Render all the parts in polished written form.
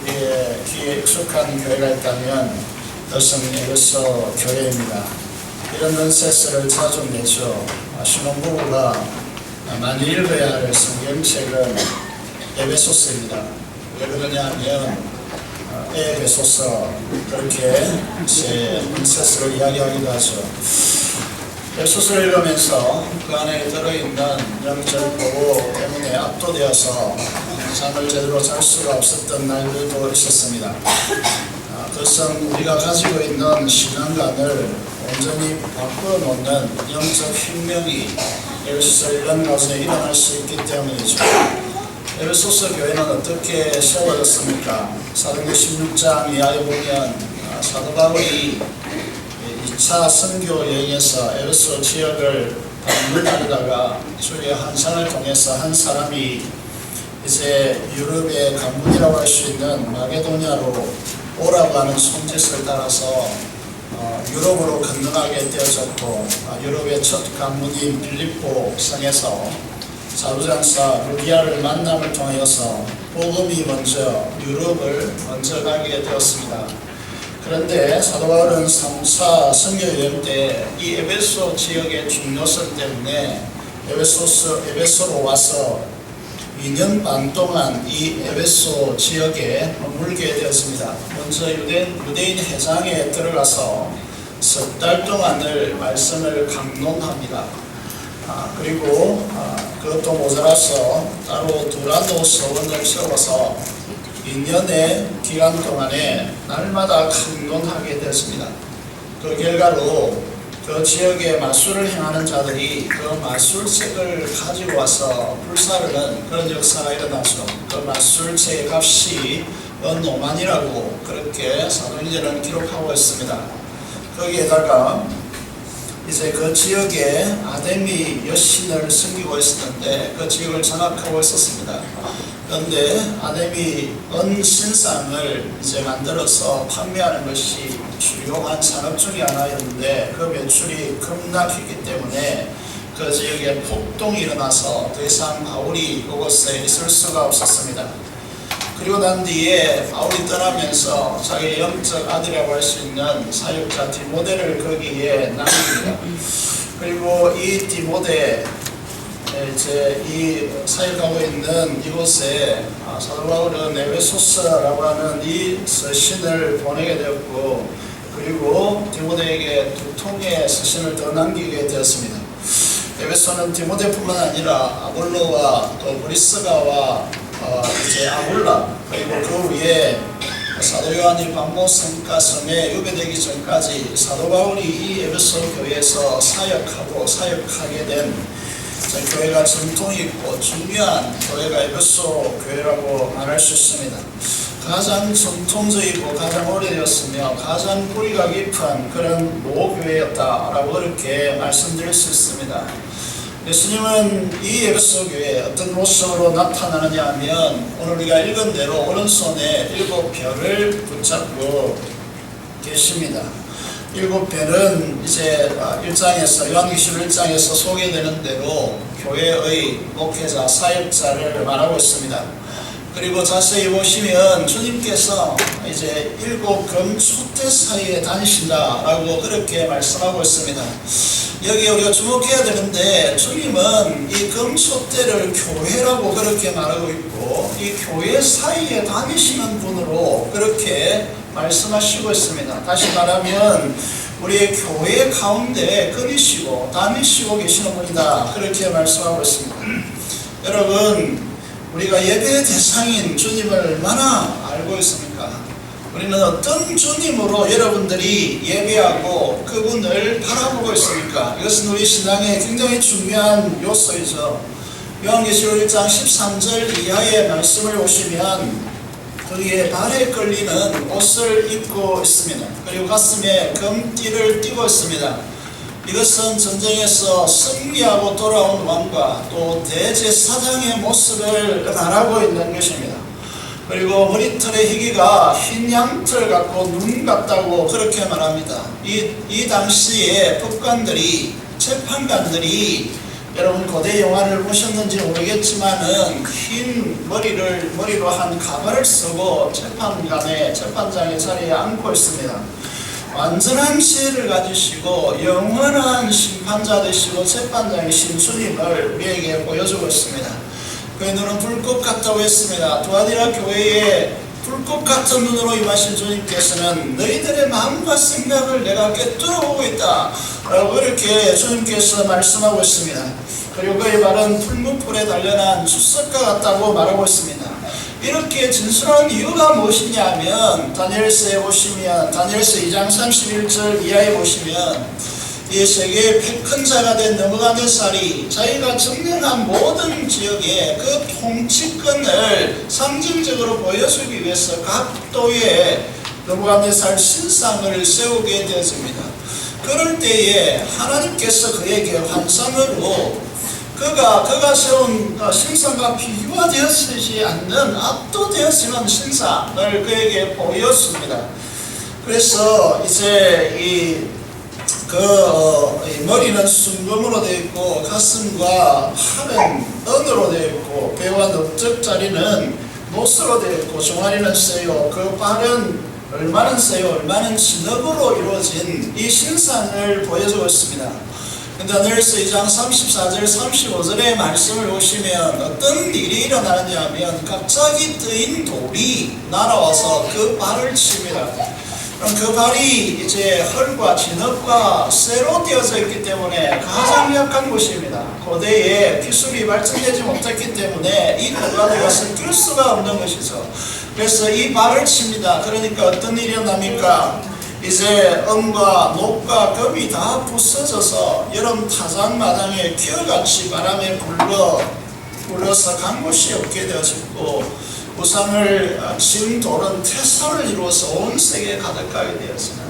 우리의 귀에 익숙한 교회가 있다면 그것은 에베소 교회입니다. 이런 넌센스를 자주 내죠. 신혼부부가 많이 읽어야 할 성경책은 에베소서입니다. 왜 그러냐면 에베소서 그렇게 넌센스를 이야기하기도 하죠. 에베소서를 읽으면서 그 안에 들어있는 영적 보호 때문에 압도되어서 잠을 제대로 잘 수가 없었던 날들도 있었습니다. 그것은 우리가 가지고 있는 신앙관을 온전히 바꿔놓는 영적 혁명이 에베소서 이런 가운데 일어날 수 있기 때문이죠. 에베소서 교회는 어떻게 세워졌습니까? 사도행전 16장 이하에 보면 사도 바울이 2차 선교 여행에서 에베소 지역을 방문하다가 주의 환상을 통해서 한 사람이 이제 유럽의 관문이라고 할 수 있는 마게도냐로 오라고 하는 손짓을 따라서 유럽으로 건너가게 되어졌고, 유럽의 첫 관문인 빌립보 성에서 자루장사 루디아를 만남을 통하여서 복음이 먼저 유럽을 먼저 가게 되었습니다. 그런데 사도 바울은 3차 선교 여행 때 이 에베소 지역의 중요성 때문에 에베소로 와서 2년 반 동안 이 에베소 지역에 머물게 되었습니다. 먼저 유대인 회장에 들어가서 석 달 동안을 말씀을 강론합니다. 그리고 그것도 모자라서 따로 두란노 서원을 세워서 2년의 기간 동안에 날마다 강론하게 되었습니다. 그 결과로 그 지역에 마술을 행하는 자들이 그 마술책을 가지고 와서 불사르는 그런 역사가 일어나서 그 마술책의 값이 5만이라고 그렇게 사도행전은 기록하고 있습니다. 거기에다가 이제 그 지역에 아데미 여신을 섬기고 있었는데 그 지역을 장악하고 있었습니다. 그런데 아데미 은신상을 이제 만들어서 판매하는 것이 주요한 산업 중에 하나였는데 그 매출이 급락했기 때문에 그 지역에 폭동이 일어나서 더 이상 바울이 이곳에 있을 수가 없었습니다. 그리고 난 뒤에 바울이 떠나면서 자기의 영적 아들이라고 할 수 있는 사역자 디모데를 거기에 남깁니다. 그리고 이 디모데 이제 이 사역하고 있는 이곳에 사도 바울은 에베소서라고 하는 이 서신을 보내게 되었고, 그리고 디모데에게 2통의 서신을 더 남기게 되었습니다. 에베소는 디모데뿐만 아니라 아볼로와 또 브리스가와 이제 아굴라, 그리고 그 위에 사도 요한이 반모성가 섬에 유배되기 전까지 사도 바울이 이 에베소 교회에서 사역하게 된 교회가 전통이 있고 중요한 교회가 에베소 교회라고 말할 수 있습니다. 가장 전통적이고 가장 오래되었으며 가장 뿌리가 깊은 그런 모교회였다라고 그렇게 말씀드릴 수 있습니다. 예수님은 이 에베소 교회에 어떤 모습으로 나타나느냐 하면 오늘 우리가 읽은 대로 오른손에 7별을 붙잡고 계십니다. 7별은 이제 1장에서 요한계시록 1장에서 소개되는 대로 교회의 목회자, 사역자를 말하고 있습니다. 그리고 자세히 보시면 주님께서 이제 7금 촛대 사이에 다니신다라고 그렇게 말씀하고 있습니다. 여기 우리가 주목해야 되는데 주님은 이 금촛대를 교회라고 그렇게 말하고 있고 이 교회 사이에 다니시는 분으로 그렇게 말씀하시고 있습니다. 다시 말하면 우리의 교회 가운데 끊이시고 다니시고 계시는 분이다 그렇게 말씀하고 있습니다. 여러분, 우리가 예배의 대상인 주님을 얼마나 알고 있습니까? 우리는 어떤 주님으로 여러분들이 예배하고 그분을 바라보고 있습니까? 이것은 우리 신앙의 굉장히 중요한 요소이죠. 요한계시록 1장 13절 이하의 말씀을 보시면 거기에 발에 걸리는 옷을 입고 있습니다. 그리고 가슴에 금띠를 띠고 있습니다. 이것은 전쟁에서 승리하고 돌아온 왕과 또 대제사장의 모습을 말하고 있는 것입니다. 그리고 머리털의 희기가 흰 양털 같고 눈 같다고 그렇게 말합니다. 이 당시에 법관들이, 재판관들이 여러분 고대 영화를 보셨는지 모르겠지만은 흰 머리로 한 가발을 쓰고 재판장의 자리에 앉고 있습니다. 완전한 지혜를 가지시고 영원한 심판자 되시고 재판장이신 주님을 우리에게 보여주고 있습니다. 그의 눈은 불꽃 같다고 했습니다. 두아디라 교회에 불꽃 같은 눈으로 임하신 주님께서는 너희들의 마음과 생각을 내가 꿰뚫어 보고 있다 라고 이렇게 주님께서 말씀하고 있습니다. 그리고 그의 발은 풀무불에 단련한 주석과 같다고 말하고 있습니다. 이렇게 진술한 이유가 무엇이냐면 다니엘서에 보시면 다니엘서 2장 31절 이하에 보시면 이 세계의 패권자가 된 느부갓네살이 자기가 점령한 모든 지역에 그 통치권을 상징적으로 보여주기 위해서 각도의 느부갓네살 신상을 세우게 되었습니다. 그럴 때에 하나님께서 그에게 환상으로 그가 세운 신상과 비교되어지지 않는 압도되어지는 신상을 그에게 보였습니다. 그래서 이제 머리는 순금으로 되어 있고 가슴과 팔은 은으로 되어 있고 배와 넓적자리는 노스로 되어 있고 종아리는 쇠요 그 발은 얼마는 쇠요 얼마는 진흙으로 이루어진 이 신상을 보여주고 있습니다. 다니엘서 2장 34절 35절의 말씀을 보시면 어떤 일이 일어나느냐 하면 갑자기 뜨인 돌이 날아와서 그 발을 칩니다. 그 발이 이제 흙과 진흙과 쇠로 되어져 있기 때문에 가장 약한 곳입니다. 고대에 기술이 발전되지 못했기 때문에 이 돌과 이것을 낄 수가 없는 것이죠. 그래서 이 발을 칩니다. 그러니까 어떤 일이 일어납니까? 이제 은과 녹과 금이 다 부서져서 여름 타작마당에 기어같이 바람에 불러서 간 곳이 없게 되어졌고 우상을 지은 돌은 태산을 이루어서 온 세계에 가득하게 되었습니다.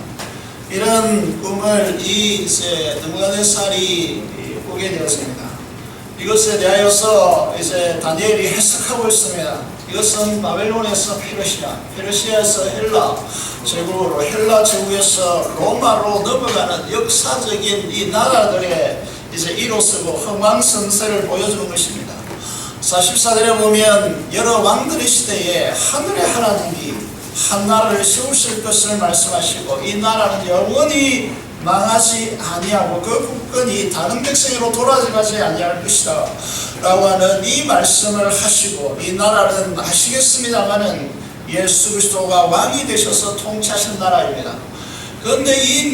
이런 꿈을 이제 느부갓네살이 꾸게 되었습니다. 이것에 대하여서 이제 다니엘이 해석하고 있습니다. 이것은 바벨론에서 페르시아에서 헬라 제국으로 헬라 제국에서 로마로 넘어가는 역사적인 이 나라들의 이제 이로서고 흥왕성쇠를 보여주는 것입니다. 44절에 보면 여러 왕들의 시대에 하늘의 하나님이 한 나라를 세우실 것을 말씀하시고 이 나라는 영원히 망하지 아니하고 그 국권이 다른 백성으로 돌아가지 아니할 것이다 라고 하는 이 말씀을 하시고 이 나라는 아시겠습니다마는 예수 그리스도가 왕이 되셔서 통치하신 나라입니다. 그런데 이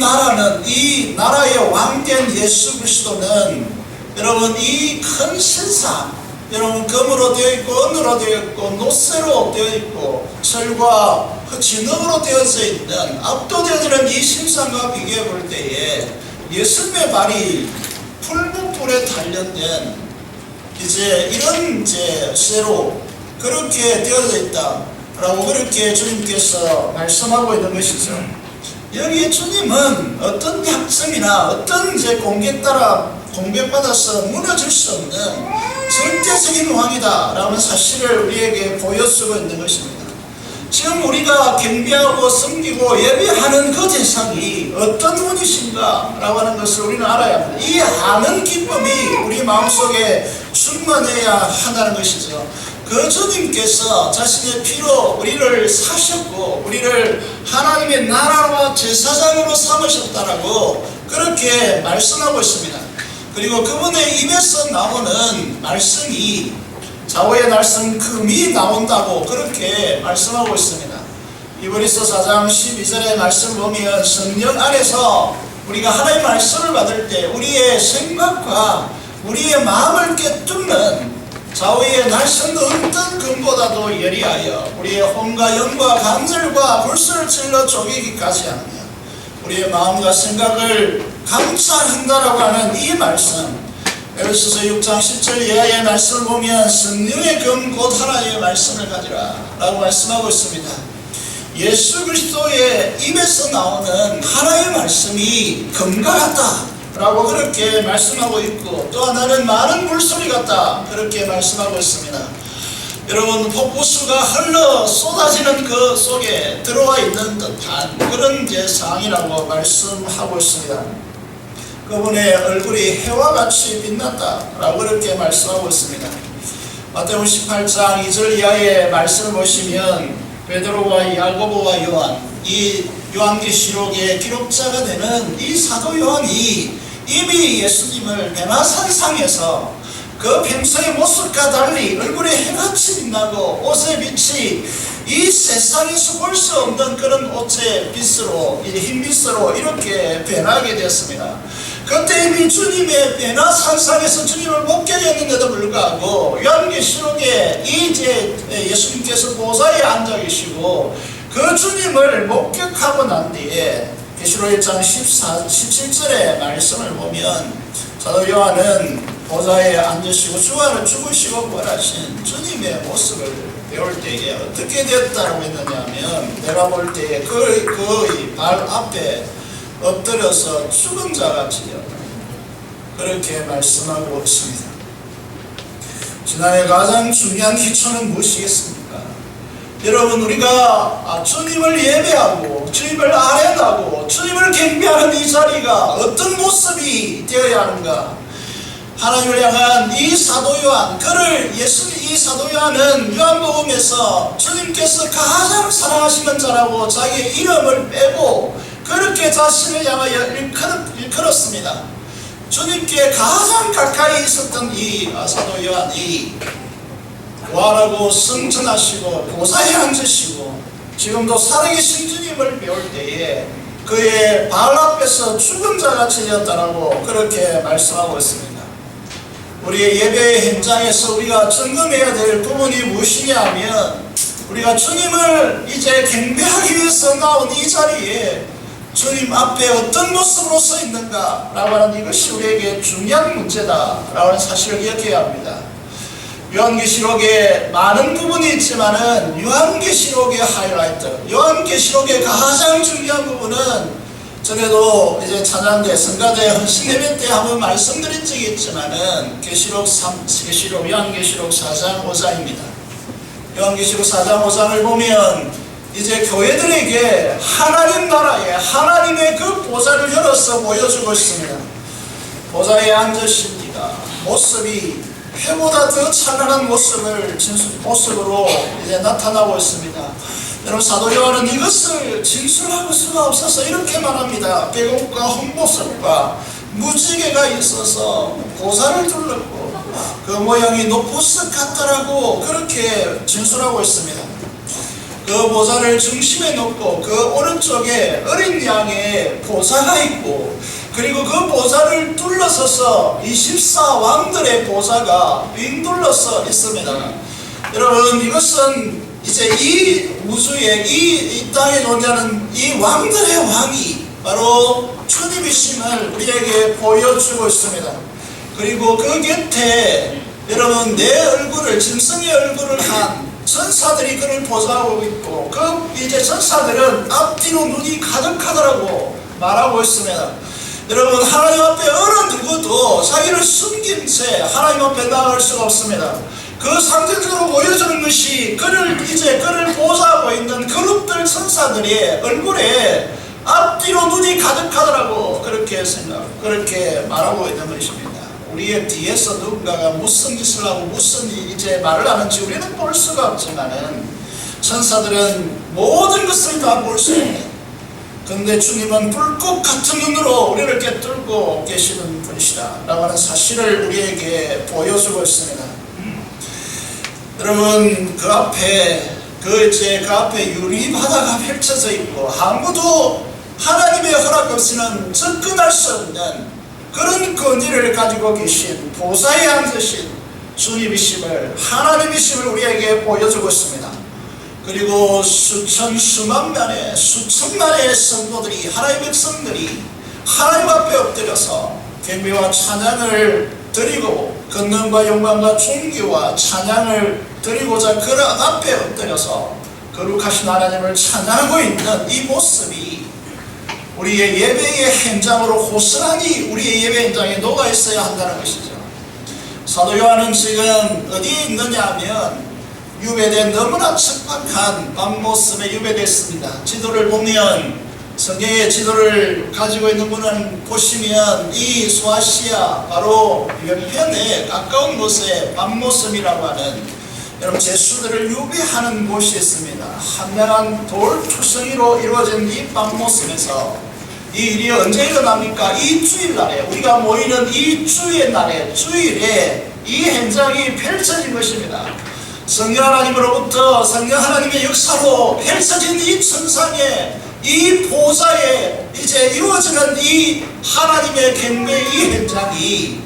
나라의 왕된 예수 그리스도는 여러분 이 큰 신상 여러분 금으로 되어 있고 은으로 되어 있고 노쇠로 되어 있고 철과 진흙으로 되어져 있는 압도되어지는 이 신상과 비교해 볼 때에 예수님의 발이 풀무불에 단련된 이제 이런 이제 쇠로 그렇게 되어져 있다라고 그렇게 주님께서 말씀하고 있는 것이죠. 여기에 주님은 어떤 약점이나 어떤 이제 공격받아서 무너질 수 없는 절대적인 왕이다 라는 사실을 우리에게 보여주고 있는 것입니다. 지금 우리가 경배하고 섬기고 예배하는 그 대상이 어떤 분이신가 라고 하는 것을 우리는 알아야 합니다. 이 아는 기쁨이 우리 마음속에 충만해야 한다는 것이죠. 그 주님께서 자신의 피로 우리를 사셨고 우리를 하나님의 나라와 제사장으로 삼으셨다라고 그렇게 말씀하고 있습니다. 그리고 그분의 입에서 나오는 말씀이 좌우의 말씀 금이 나온다고 그렇게 말씀하고 있습니다. 이브리서 4장 12절의 말씀 보면 성령 안에서 우리가 하나님의 말씀을 받을 때 우리의 생각과 우리의 마음을 깨뚫는 좌우의 날선 어떤 금보다도 예리하여 우리의 혼과 영과 간절과 불순을 찔러 쪼개기까지 하며 우리의 마음과 생각을 감찰한다라고 하는 이 말씀 에베소서 6장 10절 이하의 말씀을 보면 성령의 금 곧 하나님의 말씀을 가지라 라고 말씀하고 있습니다. 예수 그리스도의 입에서 나오는 하나님의 말씀이 금과 같다 라고 그렇게 말씀하고 있고 또 하나는 많은 물소리 같다 그렇게 말씀하고 있습니다. 여러분 폭포수가 흘러 쏟아지는 그 속에 들어와 있는 듯한 그런 상황이라고 말씀하고 있습니다. 그분의 얼굴이 해와 같이 빛났다라고 그렇게 말씀하고 있습니다. 마태복음 18장 2절 이하의 말씀을 보시면 베드로와 야고보와 요한, 이 요한계시록의 기록자가 되는 이 사도 요한이 이미 예수님을 베마산상에서 그 평소의 모습과 달리 얼굴에 해같이 빛나고 옷의 빛이 이 세상에서 볼 수 없는 그런 옷의 빛으로, 흰빛으로 이렇게 변하게 되었습니다. 그때 이미 주님의 베마산상에서 주님을 목격했는데도 불구하고 요한계시록에 이제 예수님께서 보좌에 앉아 계시고 그 주님을 목격하고 난 뒤에 계시록 1장 17절의 말씀을 보면 사도 요한은 보좌에 앉으시고 죽으시고 부활하신 주님의 모습을 배울 때에 어떻게 되었다고 했느냐 하면 내가 볼 때에 그의 발 앞에 엎드려서 죽은 자같이 그렇게 말씀하고 있습니다. 지난해 가장 중요한 기초는 무엇이겠습니까? 여러분, 우리가 주님을 예배하고 주님을 아뢰하고 주님을 경배하는 이 자리가 어떤 모습이 되어야 하는가? 하나님을 향한 이 사도 요한, 이 사도 요한은 요한복음에서 주님께서 가장 사랑하시는 자라고 자기의 이름을 빼고 그렇게 자신을 향하여 일컬었습니다. 주님께 가장 가까이 있었던 이 사도 요한이 부활하고 승천하시고 보좌에 앉으시고 지금도 살아계신 주님을 배울 때에 그의 발 앞에서 죽은 자같이 되었다라고 그렇게 말씀하고 있습니다. 우리의 예배의 현장에서 우리가 점검해야 될 부분이 무엇이냐 하면 우리가 주님을 이제 경배하기 위해서 나온 이 자리에 주님 앞에 어떤 모습으로 서 있는가 라고 하는 이것이 우리에게 중요한 문제다 라고 하는 사실을 기억해야 합니다. 요한계시록에 많은 부분이 있지만은 요한계시록의 하이라이트, 요한계시록의 가장 중요한 부분은 전에도 이제 찬양대, 성가대, 헌신예배 때 한번 말씀드린 적이 있지만은 요한계시록 4장 5장입니다. 요한계시록 4장 5장을 보면 이제 교회들에게 하나님 나라에 하나님의 그 보좌를 열어서 보여주고 있습니다. 보좌에 앉으십니다. 모습이 해보다 더 찬란한 모습으로 이제 나타나고 있습니다. 여러분, 사도 요한은 이것을 진술할 수가 없어서 이렇게 말합니다. 배고프고 헛모습과 무지개가 있어서 보좌를 둘렀고 그 모양이 노포스 같더라고 그렇게 진술하고 있습니다. 그 보좌를 중심에 놓고 그 오른쪽에 어린 양의 보좌가 있고 그리고 그 보좌를 둘러서서 24왕들의 보좌가 빙 둘러서 있습니다. 여러분, 이것은 이제 이 우주에 이 땅에 존재하는 이 왕들의 왕이 바로 주님이심을 우리에게 보여주고 있습니다. 그리고 그 곁에 여러분 내 얼굴을 짐승의 얼굴을 한 천사들이 그를 보좌하고 있고 그 이제 천사들은 앞뒤로 눈이 가득하더라고 말하고 있습니다. 여러분, 하나님 앞에 어느 누구도 자기를 숨긴 채 하나님 앞에 나아갈 수가 없습니다. 그 상징적으로 보여주는 것이 그를 보좌하고 있는 그룹들 천사들의 얼굴에 앞뒤로 눈이 가득하더라고 그렇게 말하고 있는 것입니다. 우리의 뒤에서 누군가가 무슨 짓을 하고 무슨 이제 말을 하는지 우리는 볼 수가 없지만은 천사들은 모든 것을 다 볼 수 있는, 그런데 주님은 불꽃 같은 눈으로 우리를 꿰뚫고 계시는 분이시다 라고 하는 사실을 우리에게 보여주고 있습니다. 여러분, 그 앞에 유리 바다가 펼쳐져 있고 아무도 하나님의 허락 없이는 접근할 수 없는 그런 권위를 가지고 계신 보좌에 앉으신 주님이심을, 하나님이심을 우리에게 보여주고 있습니다. 그리고 수천만의 성도들이, 하나님의 백성들이 하나님 앞에 엎드려서 경배와 찬양을 드리고 권능과 영광과 존귀와 찬양을 드리고자 그 앞에 엎드려서 거룩하신 하나님을 찬양하고 있는 이 모습이 우리의 예배의 현장으로 고스란히 우리의 예배 현장에 녹아 있어야 한다는 것이죠. 사도 요한은 지금 어디에 있느냐 하면 유배된 너무나 척박한 밤모습에 유배됐습니다. 지도를 보면 성경의 지도를 가지고 있는 분은 보시면 이 소아시아 바로 옆편에 가까운 곳에 밤모섬이라고 하는 여러분 제수들을 유배하는 곳이 있습니다. 한량한 돌 투성이로 이루어진 이 밤모섬에서 이 일이 언제 일어납니까? 이 주일날에 우리가 모이는 이 주의 날에 주일에 이 현장이 펼쳐진 것입니다. 성령 하나님으로부터 성령 하나님의 역사로 펼쳐진 이 천상에 이 보좌에 이제 이루어지는 이 하나님의 경배의 이 현장이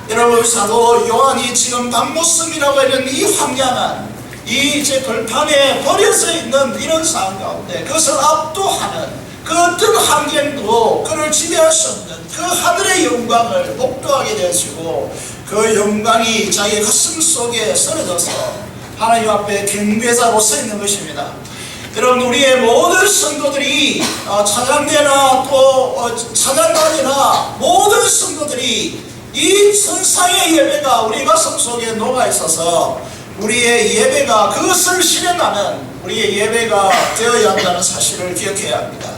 여러분 사도 요한이 지금 밤모섬이라고 하는 이 황량한 이 이제 벌판에 버려져 있는 이런 상황 가운데 그것을 압도하는 그 어떤 환경도 그를 지배할 수 없는 그 하늘의 영광을 목도하게 되어지고 그 영광이 자기 가슴 속에 쓰러져서 하나님 앞에 경배자로 서 있는 것입니다. 여러분 우리의 모든 성도들이 찬양대나 또 찬양단이나 모든 성도들이 이 천상의 예배가 우리 가슴 속에 녹아있어서 우리의 예배가 그것을 실현하는 우리의 예배가 되어야 한다는 사실을 기억해야 합니다.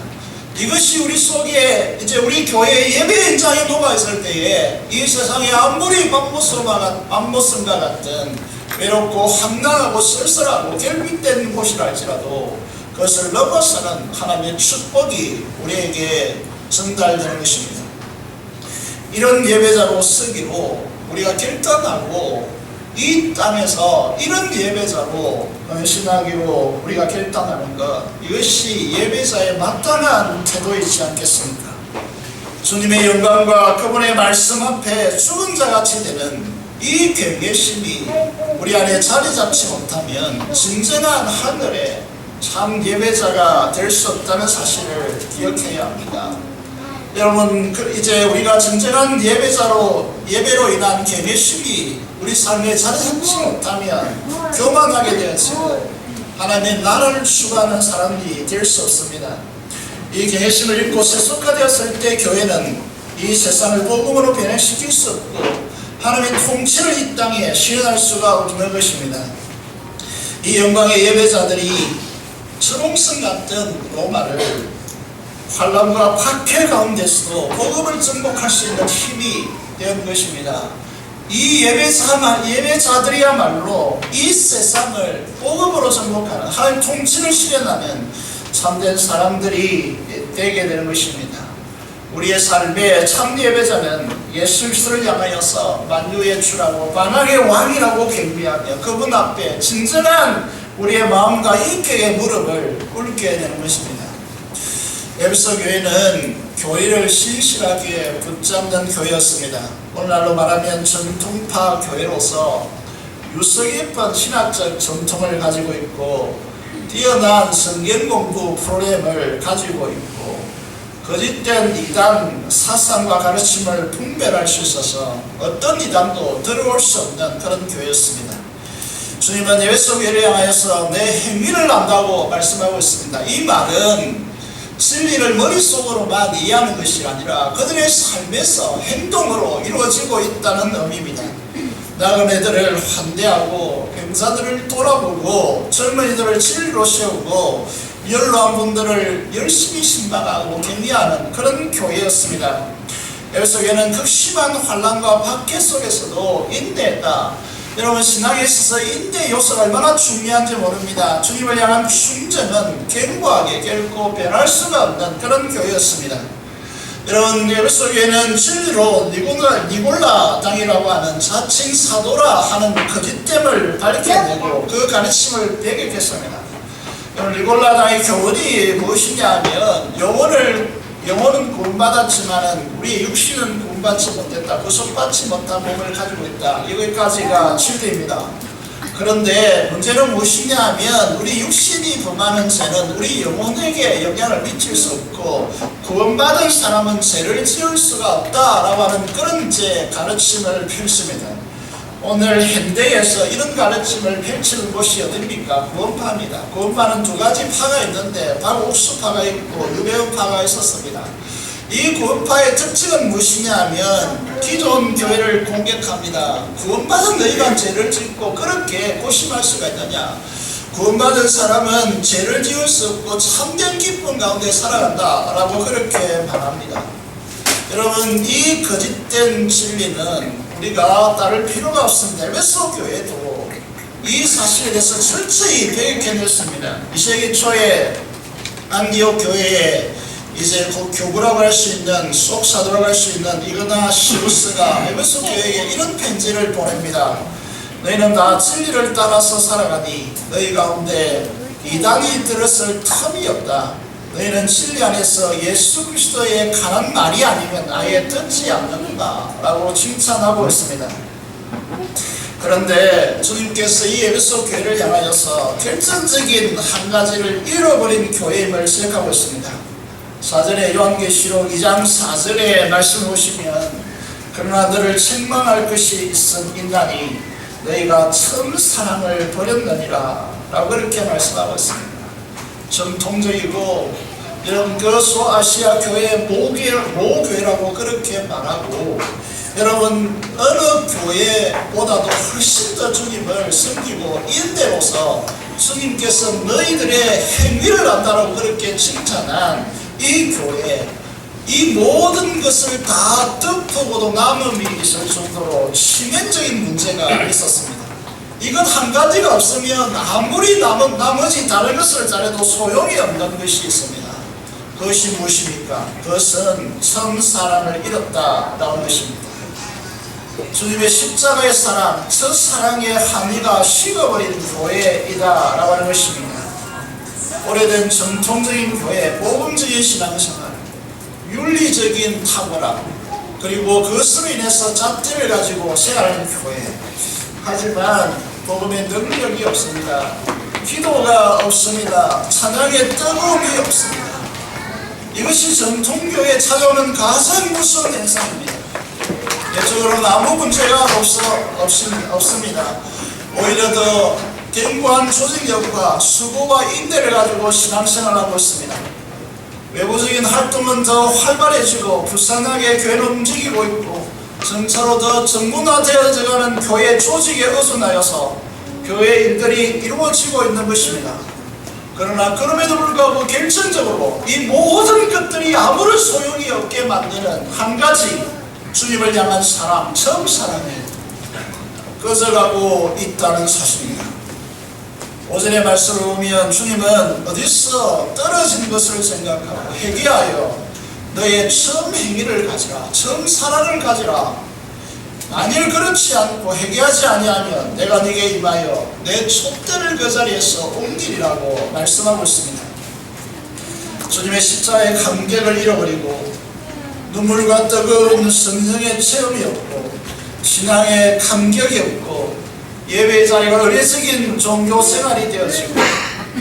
이것이 우리 속에 이제 우리 교회의 예배 현장에 녹아있을 때에 이 세상에 아무리 밤모섬과 같은 외롭고 황당하고 쓸쓸하고 결핍된 곳이라 할지라도 그것을 넘어서는 하나님의 축복이 우리에게 전달되는 것입니다. 이런 예배자로 쓰기로 우리가 결단하고 이 땅에서 이런 예배자로 헌신하기로 우리가 결단하는 것, 이것이 예배자의 마땅한 태도이지 않겠습니까? 주님의 영광과 그분의 말씀 앞에 죽은 자같이 되는 이 경외심이 우리 안에 자리 잡지 못하면 진정한 하늘의 참 예배자가 될 수 없다는 사실을 기억해야 합니다. 여러분 이제 우리가 진정한 예배로 인한 경외심이 우리 삶에 자리 잡지 못하면 교만하게 되어지고 하나님의 나라를 추구하는 사람이 될 수 없습니다. 이 경외심을 잃고 세속화되었을 때 교회는 이 세상을 복음으로 변화시킬 수 없고 하나님의 통치를 이 땅에 실현할 수가 없는 것입니다. 이 영광의 예배자들이 초롱성 같은 로마를 환란과 박해 가운데서도 복음을 증복할 수 있는 힘이 된 것입니다. 이 예배자들이야말로 이 세상을 복음으로 증복하는 하나님 통치를 실현하는 참된 사람들이 되게 되는 것입니다. 우리의 삶의 참 예배자는 예수 그리스도를 향하여서 만유의 주라고 만왕의 왕이라고 경배하며 그분 앞에 진정한 우리의 마음과 인격의 무릎을 꿇게 되는 것입니다. 에베소 교회는 교회를 신실하게 붙잡는 교회였습니다. 오늘날로 말하면 전통파 교회로서 유서 깊은 신학적 전통을 가지고 있고 뛰어난 성경 공부 프로그램을 가지고 있고 거짓된 이단 사상과 가르침을 분별할 수 있어서 어떤 이단도 들어올 수 없는 그런 교회였습니다. 주님은 에베소 교회를 향하여서 내 행위를 안다고 말씀하고 있습니다. 이 말은 진리를 머릿속으로만 이해하는 것이 아니라 그들의 삶에서 행동으로 이루어지고 있다는 의미입니다. 나그네들을 환대하고 병자들을 돌아보고 젊은이들을 진리로 세우고 연로한 분들을 열심히 신방하고 격려하는 그런 교회였습니다. 에베소 교회는 극심한 환난과 박해 속에서도 인내했다. 여러분 신앙에 있어서 인내 요소가 얼마나 중요한지 모릅니다. 주님을 향한 충정은 견고하게 결코 변할 수가 없는 그런 교회였습니다. 여러분 에베소 교회는 진리로 니골라 당이라고 하는 자칭 사도라 하는 거짓됨을 밝혀내고 그 가르침을 배격했습니다. 여러분 니골라 당의 교훈이 무엇이냐 하면 영혼은 구원받았지만 우리의 육신은 구원받지 못했다. 구속받지 못한 몸을 가지고 있다. 여기까지가 진리입니다. 그런데 문제는 무엇이냐 하면 우리 육신이 범하는 죄는 우리 영혼에게 영향을 미칠 수 없고 구원받은 사람은 죄를 지을 수가 없다라고 하는 그런 가르침을 펼칩니다. 오늘 현대에서 이런 가르침을 펼치는 곳이 어딥니까? 구원파입니다. 구원파는 두 가지 파가 있는데 바로 옥수파가 있고 유배우파가 있었습니다. 이 구원파의 특징은 무엇이냐 하면 기존 교회를 공격합니다. 구원받은 너희가 죄를 짓고 그렇게 고심할 수가 있느냐? 구원받은 사람은 죄를 지을 수 없고 참된 기쁨과 가운데 살아간다라고 그렇게 말합니다. 여러분, 이 거짓된 진리는 우리가 따를 필요가 없습니다. 에베소 교회도 이 사실에 대해서 철저히 배격해냈습니다. 2세기 초에 안디옥 교회에 이제 곧 교부라고 할 수 있는 속사도라고 할 수 있는 이그나시우스가 에베소 교회에 이런 편지를 보냅니다. 너희는 다 진리를 따라서 살아가니 너희 가운데 이단이 들었을 틈이 없다. 너희는 진리 안에서 예수 그리스도의 강한 말이 아니면 아예 듣지 않는다 라고 칭찬하고 있습니다. 그런데 주님께서 이 에베소 교회를 향하여서 결정적인 한 가지를 잃어버린 교회임을 지적하고 있습니다. 4절에 요한계시록 2장 4절에 말씀을 보시면 그러나 너를 책망할 것이 있은 인간이 너희가 처음 사랑을 버렸느니라 라고 그렇게 말씀하고 있습니다. 정통적이고 여러분 그 소아시아 교회 모교회라고 그렇게 말하고 여러분 어느 교회보다도 훨씬 더 주님을 섬기고 인대로서 주님께서 너희들의 행위를 안다라고 그렇게 칭찬한 이 교회, 이 모든 것을 다 덮어고도 남음이 있을 정도로 치명적인 문제가 있었습니다. 이건 한 가지가 없으면 아무리 나머지 다른 것을 잘해도 소용이 없는 것이 있습니다. 그것이 무엇입니까? 그것은 참 사랑을 잃었다라는 것입니다. 주님의 십자가의 사랑, 첫 사랑의 한이가 식어버린 교회이다 라고 하는 것입니다. 오래된 정통적인 교회, 복음적인 신앙생활, 윤리적인 탁월함, 그리고 그것으로 인해서 잣대를 가지고 생활하는 교회. 하지만 복음의 능력이 없습니다. 기도가 없습니다. 찬양의 뜨거움이 없습니다. 이것이 정통교회에 찾아오는 가장 무서운 현상입니다. 내적으로는 아무 문제가 없습니다. 오히려 더 견고한 조직력과 수고와 인내를 가지고 신앙생활을 하고 있습니다. 외부적인 활동은 더 활발해지고 불쌍하게 교회를 움직이고 있고 점차로 더 정문화되어져가는 교회 조직에 의존하여서 교회 일들이 이루어지고 있는 것입니다. 그러나 그럼에도 불구하고 결정적으로 이 모든 것들이 아무런 소용이 없게 만드는 한 가지 주님을 향한 사랑, 처음 사랑이 꺼져가고 있다는 사실입니다. 오전에 말씀을 보면 주님은 어디서 떨어진 것을 생각하고 회개하여 너의 처음 행위를 가지라, 처음 사랑을 가지라. 만일 그렇지 않고 회개하지 아니하면 내가 네게 임하여 내 촛대를 그 자리에서 옮기리라고 말씀하고 있습니다. 주님의 십자가의 감격을 잃어버리고 눈물과 뜨거운 성령의 체험이 없고 신앙의 감격이 없고 예배의 자리가 의례적인 종교생활이 되어지고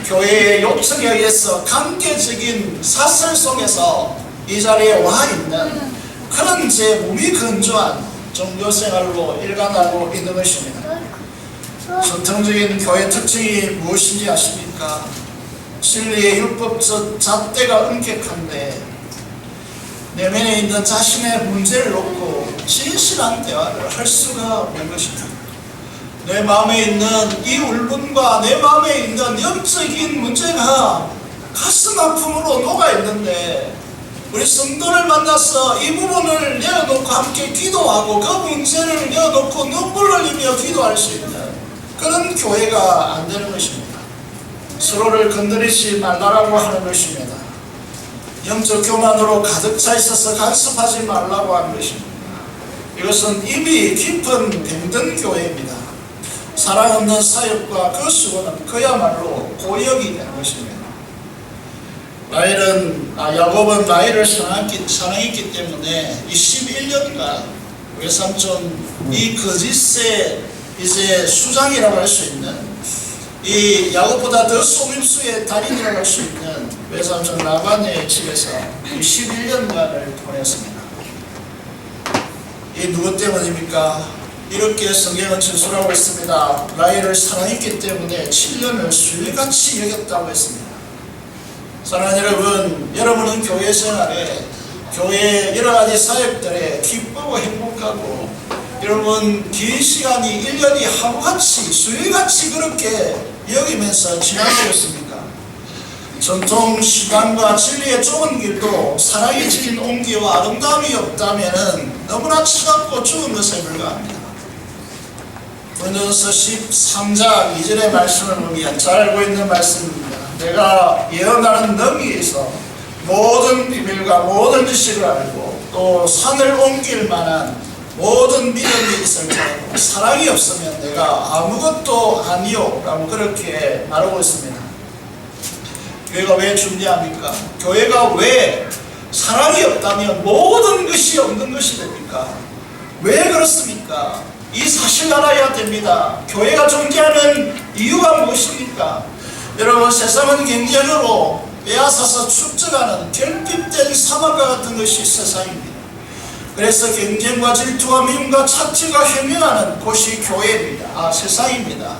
교회의 요청에 의해서 강제적인 사슬 속에서 이 자리에 와 있는 그런 제 몸이 건조한 종교생활로 일관하고 있는 것입니다. 전통적인 교회 특징이 무엇인지 아십니까? 진리의 율법적 잣대가 엄격한데 내면에 있는 자신의 문제를 놓고 진실한 대화를 할 수가 없는 것입니다. 내 마음에 있는 이 울분과 내 마음에 있는 영적인 문제가 가슴 아픔으로 녹아있는데 우리 성도를 만나서 이 부분을 내어놓고 함께 기도하고 그 문제를 내어놓고 눈물 흘리며 기도할 수 있는 그런 교회가 안 되는 것입니다. 서로를 건드리지 말라고 하는 것입니다. 영적 교만으로 가득 차 있어서 간섭하지 말라고 하는 것입니다. 이것은 이미 깊은 병든 교회입니다. 사랑 없는 사역과 그 수고는 그야말로 고역이 되는 것입니다. 야곱은 라헬을 사랑했기 때문에 이 11년간 외삼촌 이 거짓의 이제 수장이라고 할 수 있는 이 야곱보다 더 속임수의 달인이라고 할 수 있는 외삼촌 라반의 집에서 이 11년간을 보냈습니다. 이 누구 때문입니까? 이렇게 성경은 진술하고 있습니다. 라헬을 사랑했기 때문에 7년을 수일같이 여겼다고 했습니다. 사랑하는 여러분, 여러분은 교회 생활에 교회 여러가지 사역들에 기쁘고 행복하고 여러분 긴 시간이 1년이 하루같이 수일같이 그렇게 여기면서 지나고 있습니까? 전통 시간과 진리의 좁은 길도 사랑이 지닌 온기와 아름다움이 없다면 너무나 차갑고 죽은 것에 불과합니다. 고린도전서 13장 2절의 말씀을 보면 잘 알고 있는 말씀입니다. 내가 예언하는 너희에서 모든 비밀과 모든 지식을 알고 또 산을 옮길 만한 모든 믿음이 있을지라도 사랑이 없으면 내가 아무것도 아니요 라고 그렇게 말하고 있습니다. 교회가 왜 중요합니까? 교회가 왜 사랑이 없다면 모든 것이 없는 것이 됩니까? 왜 그렇습니까? 이 사실 알아야 됩니다. 교회가 존재하는 이유가 무엇입니까? 여러분, 세상은 경쟁으로 빼앗아서 축적하는 결핍된 사막과 같은 것이 세상입니다. 그래서 경쟁과 질투와 미움과 착취가 횡행하는 곳이 교회입니다. 세상입니다.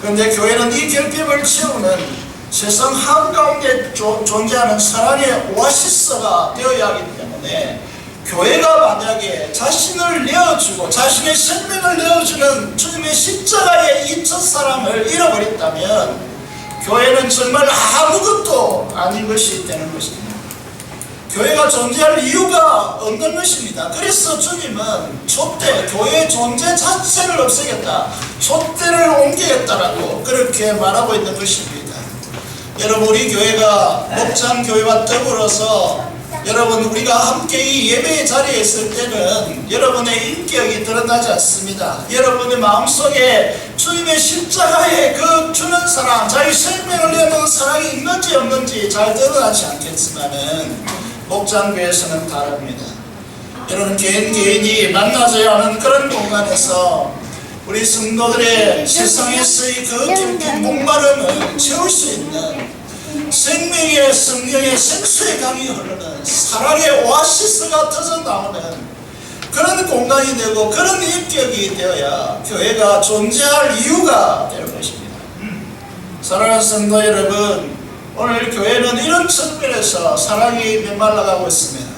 그런데 교회는 이 결핍을 채우는 세상 한가운데 존재하는 사랑의 오아시스가 되어야 하기 때문에 교회가 만약에 자신을 내어주고 자신의 생명을 내어주는 주님의 십자가의 이 첫사랑을 잃어버렸다면 교회는 정말 아무것도 아닌 것이 되는 것입니다. 교회가 존재할 이유가 없는 것입니다. 그래서 주님은 촛대, 교회의 존재 자체를 없애겠다, 촛대를 옮기겠다라고 그렇게 말하고 있는 것입니다. 여러분, 우리 교회가 목장교회와 더불어서 여러분 우리가 함께 이 예배의 자리에 있을 때는 여러분의 인격이 드러나지 않습니다. 여러분의 마음속에 주님의 십자가에 그 주는 사랑, 자기 생명을 내는 사랑이 있는지 없는지 잘 드러나지 않겠지만은 목장교회에서는 다릅니다. 여러분, 개인이 만나져야 하는 그런 공간에서 우리 성도들의 세상에서의 그 깊은 목마름을 채울 수 있는 생명의 성령의 생수의 강이 흐르는 사랑의 오아시스가 터져 나오는 그런 공간이 되고 그런 인격이 되어야 교회가 존재할 이유가 되는 것입니다. 사랑하는 성도 여러분, 오늘 교회는 이런 측면에서 사랑이 메말라가고 있습니다.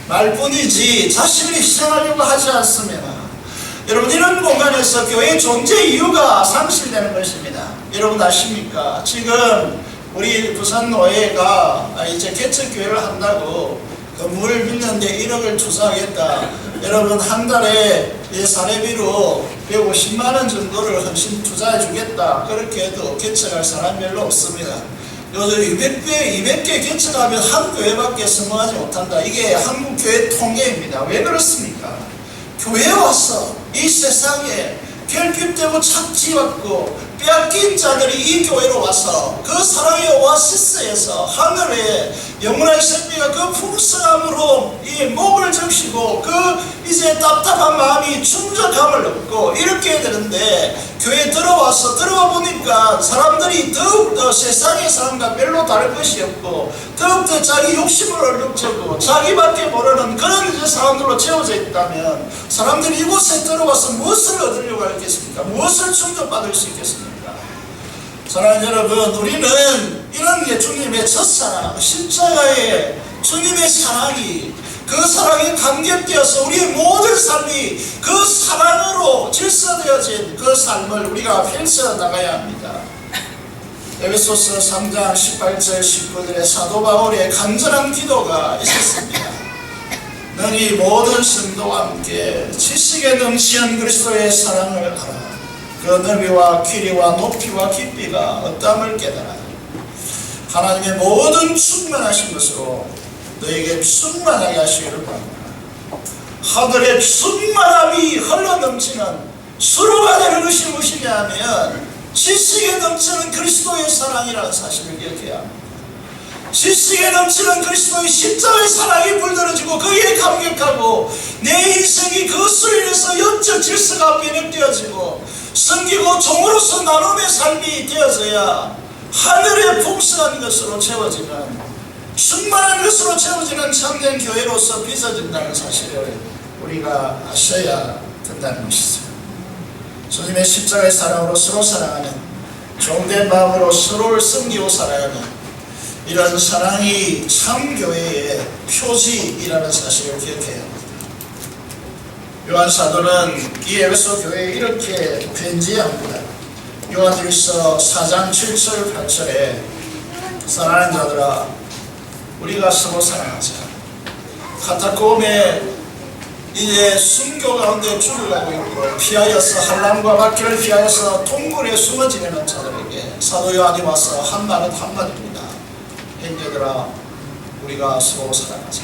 말뿐이지 자신을 희생하려고 하지 않습니다. 여러분, 이런 공간에서 교회의 존재 이유가 상실되는 것입니다. 여러분 아십니까? 지금 우리 부산노회가 이제 개척교회를 한다고 건물을 빌렸는데 1억을 투자하겠다. 여러분, 한 달에 사례비로 150만원 정도를 헌신 투자해 주겠다. 그렇게 해도 개척할 사람 별로 없습니다. 요즘 200개 개척하면 한 교회밖에 성공하지 못한다. 이게 한국교회 통계입니다. 왜 그렇습니까? 교회에 와서 이 세상에 결핍되고 착취받고 빼앗긴 자들이 이 교회로 와서 그 사랑의 오아시스에서 하늘의 영원한 생명과 그 풍성함으로 이 목을 적시고 그 이제 답답한 마음이 충족함을 얻고 이렇게 되는데, 교회에 들어와 보니까 사람들이 더욱더 세상의 사람과 별로 다를 것이 없고 더욱더 자기 욕심을 얼룩지고 자기밖에 모르는 그런 이제 사람들로 채워져 있다면 사람들이 이곳에 들어와서 무엇을 얻으려고 하겠습니까? 무엇을 충족받을 수 있겠습니까? 사랑하는 여러분, 우리는 이런 게 주님의 첫사랑, 십자가의 주님의 사랑이, 그 사랑이 감격되어서 우리의 모든 삶이 그 사랑으로 질서되어진 그 삶을 우리가 펼쳐나가야 합니다. 에베소서 3장 18절 19절에 사도 바울의 간절한 기도가 있었습니다. 너희 모든 성도와 함께 지식에 넘치는 그리스도의 사랑을 알아. 그 넓이와 길이와 높이와 깊이가 어떠함을 깨달아. 하나님의 모든 충만하신 것으로 너에게 충만하게 하시기를 바랍니다. 하늘의 충만함이 흘러넘치는 수로가 되는 것이 무엇이냐 하면 지식에 넘치는 그리스도의 사랑이라는 사실을 기억해야 합니다. 지식에 넘치는 그리스도의 십자가의 사랑이 불들어지고 그에 감격하고 내 인생이 그것으로 인해서 영적 질서가 변형되어지고 섬기고 종으로서 나눔의 삶이 되어져야 하늘의 풍성한 것으로 채워지는, 충만한 것으로 채워지는 참된 교회로서 빚어진다는 사실을 우리가 아셔야 된다는 것이죠. 주님의 십자가의 사랑으로 서로 사랑하는, 종된 마음으로 서로를 섬기고 살아가는 이런 사랑이 참 교회의 표지이라는 사실을 기억해야 합니다. 요한 사도는 이 에베소 교회에 이렇게 편지합니다. 요한일서 4장 7절 8절에 사랑하는 자들아, 우리가 서로 사랑하자. 카타콤에 이제 순교 가운데 죽어가고 있고 피하여서 한람과 바퀴를 피하여서 동굴에 숨어 지내는 자들에게 사도 요한이 와서 한 말은 한마디입니다. 형제들아, 우리가 서로 사랑하자.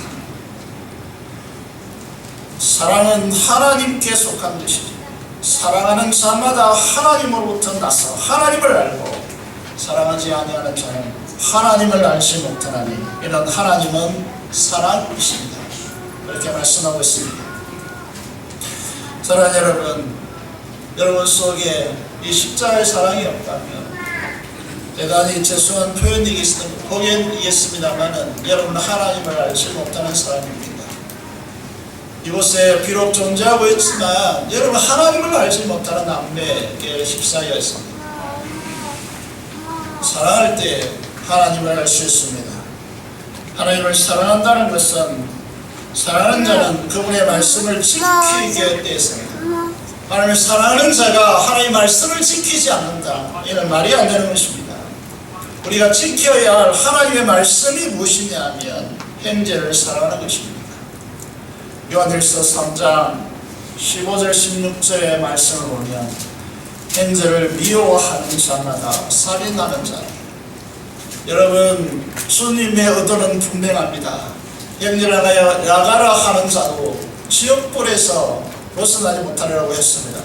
사랑은 하나님께 속한 것이지, 사랑하는 자마다 하나님으로부터 나서 하나님을 알고 사랑하지 아니하는 자는 하나님을 알지 못하나니 이런 하나님은 사랑이십니다. 그렇게 말씀하고 있습니다. 사랑하는 여러분 속에 이 십자가의 사랑이 없다면 대단히 죄송한 표현이겠습니다만 여러분 하나님을 알지 못하는 사람입니다. 이곳에 비록 존재하고 있지만 여러분 하나님을 알지 못하는 남매에 휩싸여 있습니다. 사랑할 때 하나님을 알 수 있습니다. 하나님을 사랑한다는 것은 사랑하는 자는 그분의 말씀을 지키게 되었습니다. 하나님을 사랑하는 자가 하나님의 말씀을 지키지 않는다, 이는 말이 안 되는 것입니다. 우리가 지켜야 할 하나님의 말씀이 무엇이냐 하면 형제를 사랑하는 것입니다. 요한일서 3장 15절 16절의 말씀을 보면 형제를 미워하는 자마다 살인하는 자. 여러분, 주님의 의도는 분명합니다. 형제를 나가라 하는 자도 지옥불에서 벗어나지 못하리라고 했습니다.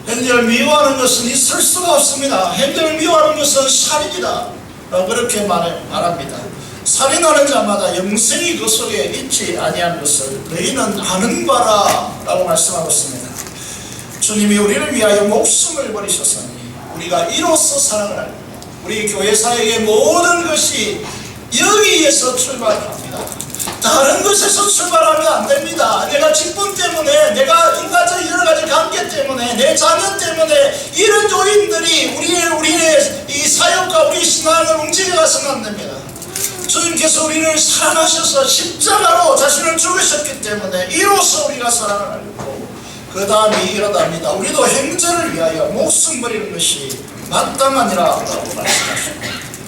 형제를 미워하는 것은 있을 수가 없습니다. 형제를 미워하는 것은 살인이다 라고 그렇게 말합니다. 살인하는 자마다 영생이 그 속에 있지 아니한 것을 너희는 아는 바라 라고 말씀하고 있습니다. 주님이 우리를 위하여 목숨을 버리셨으니 우리가 이로써 사랑을 알고 우리 교회사에게 모든 것이 여기에서 출발합니다. 다른 것에서 출발하면 안 됩니다. 내가 직분 때문에, 내가 인간적 여러 가지 관계 때문에, 내 자녀 때문에 이런 요인들이 우리의 이 사역과 우리 신앙을 움직여가서는 안 됩니다. 주님께서 우리를 사랑하셔서 십자가로 자신을 죽으셨기 때문에 이로써 우리가 사랑을 알고 그 다음이 이러답니다. 우리도 형제를 위하여 목숨 버리는 것이 마땅하니라 라고 말씀하십니다.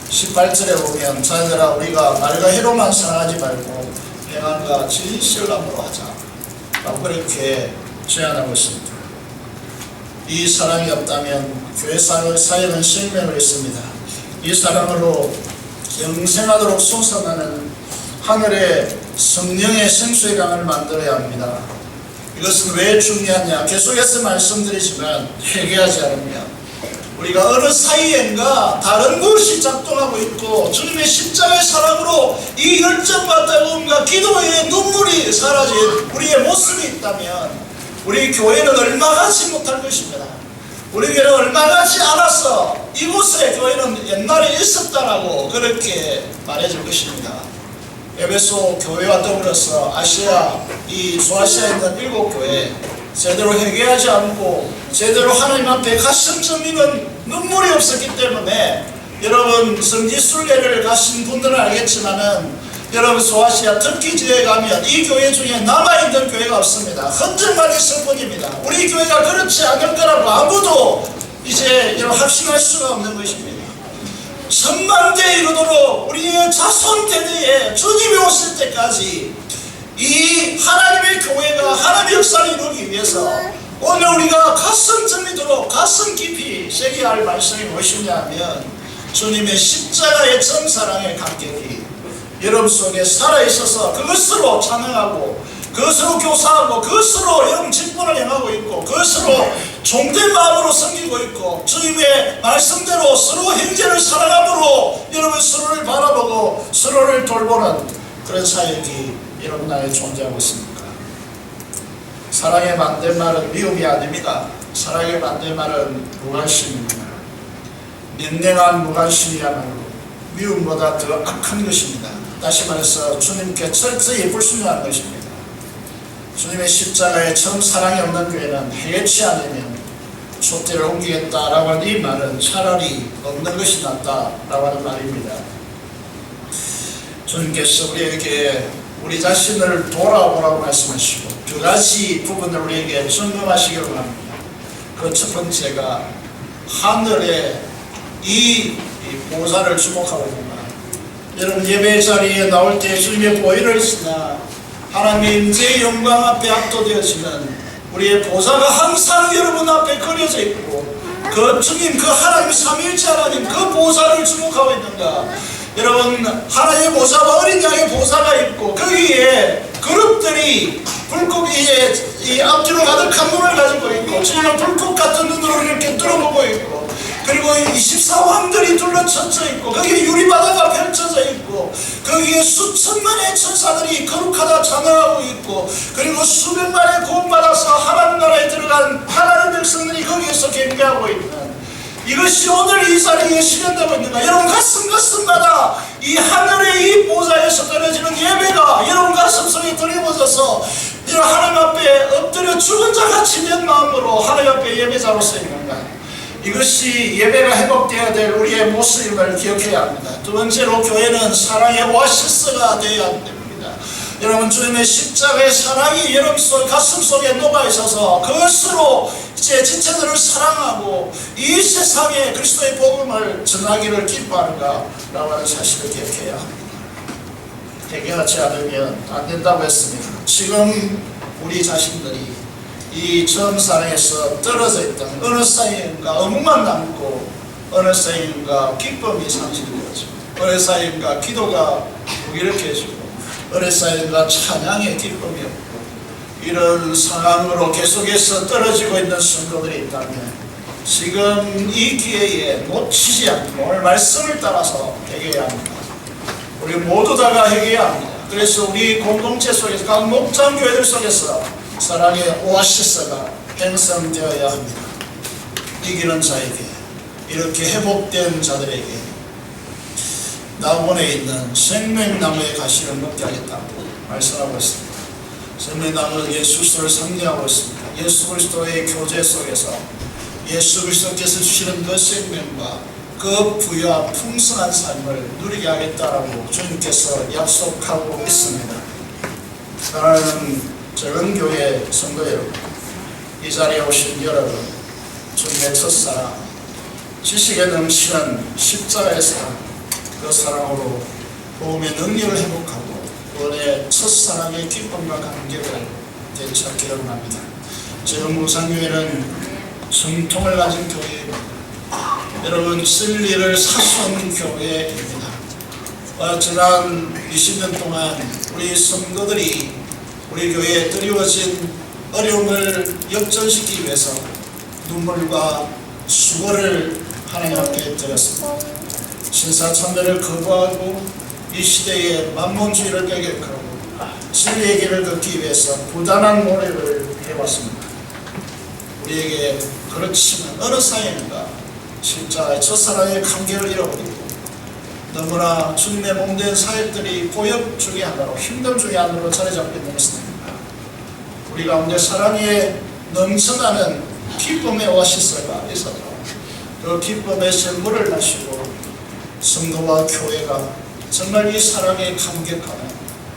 18절에 보면 자녀들아, 우리가 말과 해로만 사랑하지 말고 평안과 진실함으로 하자 라고 그렇게 제안하고 있습니다. 이 사랑이 없다면 교회 사역은 생명을 있습니다. 이 사랑으로 영생하도록 솟아나는 하늘의 성령의 생수의 강을 만들어야 합니다. 이것은 왜 중요하냐? 계속해서 말씀드리지만 회개하지 않으면 우리가 어느 사이엔가 다른 것이 작동하고 있고 주님의 십자가의 사랑으로 이 열정과 뜨거움과 기도의 눈물이 사라진 우리의 모습이 있다면 우리 교회는 얼마가지 못할 것입니다. 우리 교회는 얼마가지 않아서 이곳에 교회는 옛날에 있었다라고 그렇게 말해줄 것입니다. 에베소 교회와 더불어서 아시아, 이 소아시아에 있는 7교회 제대로 회개하지 않고 제대로 하나님 앞에 가슴 저미는 눈물이 없었기 때문에 여러분 성지순례를 가신 분들은 알겠지만은 여러분 소아시아 특히 지역에 가면 이 교회 중에 남아있는 교회가 없습니다. 흔적만 있을 뿐입니다. 우리 교회가 그렇지 않을 거라고 아무도 이제 확신할 수가 없는 것입니다. 천만대에 이르도록 우리의 자손 대대에 주님이 오실 때까지 이 하나님의 교회가 하나님의 역사를 이루기 위해서 오늘 우리가 가슴 저리도록 가슴 깊이 새겨야 할 말씀이 무엇이냐면 주님의 십자가의 전사랑의 감격이 여러분 속에 살아있어서 그것으로 찬양하고 그것으로 교사하고 그것으로 여러분 직분을 행하고 있고 그것으로 종된 마음으로 섬기고 있고 주님의 말씀대로 서로 형제를 사랑함으로 여러분 서로를 바라보고 서로를 돌보는 그런 사역이 여러분 안에 존재하고 있습니까? 사랑의 반대말은 미움이 아닙니다. 사랑의 반대말은 무관심입니다. 냉랭한 무관심이야말로 미움보다 더 악한 것입니다. 다시 말해서 주님께 철저히 불순종한 것입니다. 주님의 십자가에 처음 사랑이 없는 교회는 해치 않으면 촛대를 옮기겠다라고 하는 이 말은 차라리 없는 것이 낫다라고 하는 말입니다. 주님께서 우리에게 우리 자신을 돌아보라고 말씀하시고 두 가지 부분을 우리에게 점검하시기를 바랍니다. 그 첫 번째가 하늘의 이 보좌를 주목하고 보면 여러분 예배 자리에 나올 때 주님의 보혈을 지나 하나님의 임재의 영광 앞에 압도되어지는 우리의 보좌가 항상 여러분 앞에 그려져 있고 그 주님 그 하나님 삼위일체 하나님 그 보좌를 주목하고 있는가? 여러분 하나님의 보좌와 어린 양의 보좌가 있고 거기에 그룹들이 불꽃이 이 앞뒤로 가득한 눈을 가지고 있고 주님은 불꽃 같은 눈으로 이렇게 뚫어보고 있고 그리고 24왕들이 둘러쳐져 있고 거기에 유리바다가 펼쳐져 있고 거기에 수천만의 천사들이 거룩하다 찬양하고 있고 그리고 수백만의 구원받아서 하나님 나라에 들어간 하나님의 백성들이 거기에서 경배하고 있는 이것이 오늘 이 자리에 실현되고 있는가? 여러분 가슴마다 이 하늘의 이 보좌에서 떨어지는 예배가 여러분 가슴 속에 들이워져서 여러분 하나님 앞에 엎드려 죽은 자같이 된 마음으로 하나님 앞에 예배자로 서 있는가? 이것이 예배가 회복되어야 될 우리의 모습임을 기억해야 합니다. 두 번째로 교회는 사랑의 오아시스가 되어야 됩니다. 여러분 주님의 십자가의 사랑이 여러분 가슴 속에 녹아있어서 그것으로 이제 지체들을 사랑하고 이 세상에 그리스도의 복음을 전하기를 기뻐하는가 라고 하는 사실을 기억해야 합니다. 회개하지 않으면 안 된다고 했습니다. 지금 우리 자신들이 이 처음 사랑에서 떨어져 있던 어느 사이인가 어묵만 남고 어느 사이인가 기쁨이 상실되어지고 어느 사이인가 기도가 무기력해지고 어느 사이인가 찬양의 기쁨이 없고 이런 상황으로 계속해서 떨어지고 있는 성도들이 있다면 지금 이 기회에 놓치지 않고 오늘 말씀을 따라서 회개해야 합니다. 우리 모두 다가 회개해야 합니다. 그래서 우리 공동체 속에서 각 목장교회들 속에서 사랑의 오아시스가 형성되어야 합니다. 이기는 자에게 이렇게 회복된 자들에게 낙원에 있는 생명나무의 가시를 먹게 하겠다고 말씀하고 있습니다. 생명나무는 예수 그리스도를 상징하고 있습니다. 예수 그리스도의 교제 속에서 예수 그리스도께서 주시는 그 생명과 그 부유한 풍성한 삶을 누리게 하겠다라고 주님께서 약속하고 있습니다. 사랑하는 적은 교회 성도 여러분, 이 자리에 오신 여러분, 주님의 첫사랑, 지식에 넘치는 십자가의 사랑, 그 사랑으로 복음의 능력을 회복하고 구원의 첫사랑의 기쁨과 감격을 되찾기를 원합니다. 적은 묵상교회는 정통을 가진 교회입니다. 여러분 진리를 사수하는 교회입니다. 지난 20년 동안 우리 성도들이 우리 교회에 드리워진 어려움을 역전시키기 위해서 눈물과 수고를 하나님 앞에 드렸습니다. 신사참배를 거부하고 이 시대의 만몬주의를 배격하고 진리의 길을 걷기 위해서 부단한 노력을 해왔습니다. 우리에게 그렇지만 어느 사이인가 십자가의 첫사랑의 감격을 잃어버리고 너무나 주님의 몸된 사역들이 고역 중의 하나로 힘듦 중의 하나로 자리 잡고 있는 것입니다. 우리 가운데 사랑에 넘쳐나는 기쁨의 오아시스가 있어서 그 기쁨의 샘물을 마시고 성도와 교회가 정말 이 사랑에 감격하는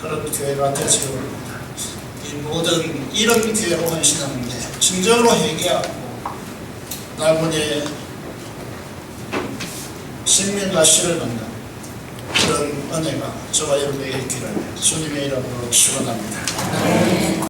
그런 교회가 되시기 바랍니다. 이 모든 이런 교회로 헌신하는데 진정으로 회개하고 나무의 생명과 실을 얻는 그런 은혜가 저와 여러분에게 있기를 주님의 이름으로 축원합니다.